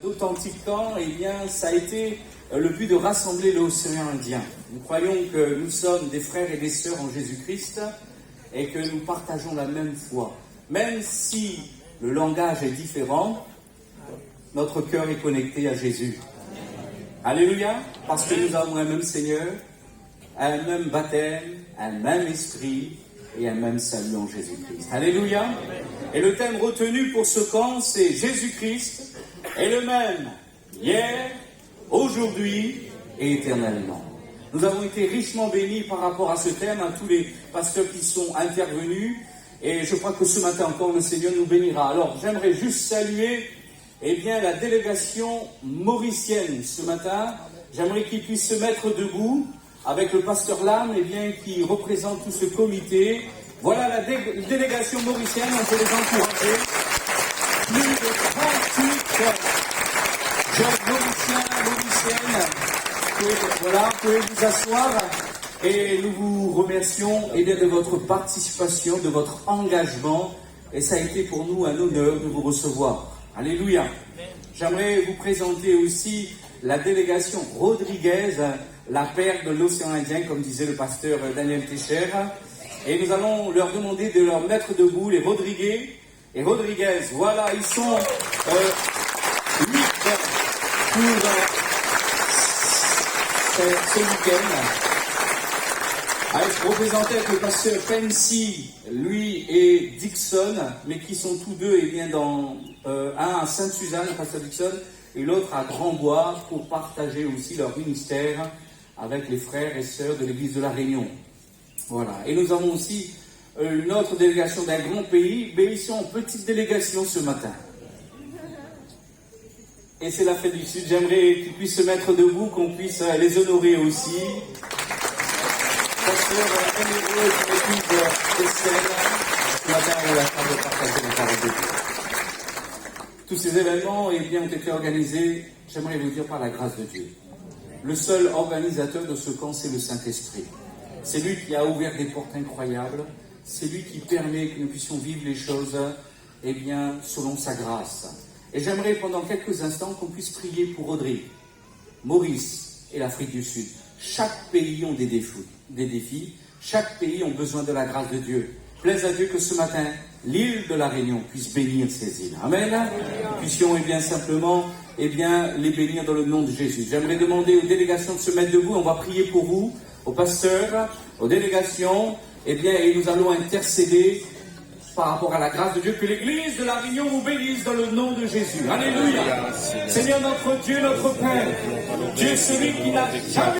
D'authentiques camps, eh bien, ça a été le but de rassembler l'océan Indien. Nous croyons que nous sommes des frères et des sœurs en Jésus-Christ et que nous partageons la même foi. Même si le langage est différent, notre cœur est connecté à Jésus. Alléluia, parce que nous avons un même Seigneur, un même baptême, un même esprit et un même salut en Jésus-Christ. Alléluia. Et le thème retenu pour ce camp, c'est Jésus-Christ est le même hier, aujourd'hui et éternellement. Nous avons été richement bénis par rapport à ce thème, à tous les pasteurs qui sont intervenus, et je crois que ce matin encore le Seigneur nous bénira. Alors j'aimerais juste saluer la délégation mauricienne ce matin. J'aimerais qu'ils puissent se mettre debout avec le pasteur Lam qui représente tout ce comité. Voilà la délégation mauricienne, on peut les encourager. Plus de 38 jeunes mauriciennes. Voilà, vous pouvez vous asseoir. Et nous vous remercions de votre participation, de votre engagement. Et ça a été pour nous un honneur de vous recevoir. Alléluia. J'aimerais vous présenter aussi la délégation Rodriguez, la perle de l'océan Indien, comme disait le pasteur Daniel Técher. Et nous allons leur demander de leur mettre debout, les Rodriguez et Rodriguez. Voilà, ils sont 8 pour ce week-end. Représentés avec le pasteur Fancy, lui et Dixon, mais qui sont tous deux un à Sainte-Suzanne, le pasteur Dixon, et l'autre à Grand-Bois, pour partager aussi leur ministère avec les frères et sœurs de l'église de la Réunion. Voilà. Et nous avons aussi une autre délégation d'un grand pays, mais ils sont en petite délégation ce matin. Et c'est l'Afrique du Sud. J'aimerais qu'ils puissent se mettre debout, qu'on puisse les honorer aussi. Pasteur Amélie, qui m'occupe Estelle, ce matin, on a la chance de partager la parole de Dieu. Tous ces événements ont été organisés, j'aimerais vous dire, par la grâce de Dieu. Le seul organisateur de ce camp, c'est le Saint-Esprit. C'est lui qui a ouvert des portes incroyables. C'est lui qui permet que nous puissions vivre les choses, selon sa grâce. Et j'aimerais pendant quelques instants qu'on puisse prier pour Rodrigue, Maurice et l'Afrique du Sud. Chaque pays a des défis. Chaque pays a besoin de la grâce de Dieu. Plaise à Dieu que ce matin, l'île de la Réunion puisse bénir ces îles. Amen. Nous puissions simplement les bénir dans le nom de Jésus. J'aimerais demander aux délégations de se mettre debout. On va prier pour vous, aux pasteurs, aux délégations, et nous allons intercéder par rapport à la grâce de Dieu, que l'église de la Réunion vous bénisse dans le nom de Jésus. Alléluia. Seigneur notre Dieu, notre Père, Dieu celui qui n'a jamais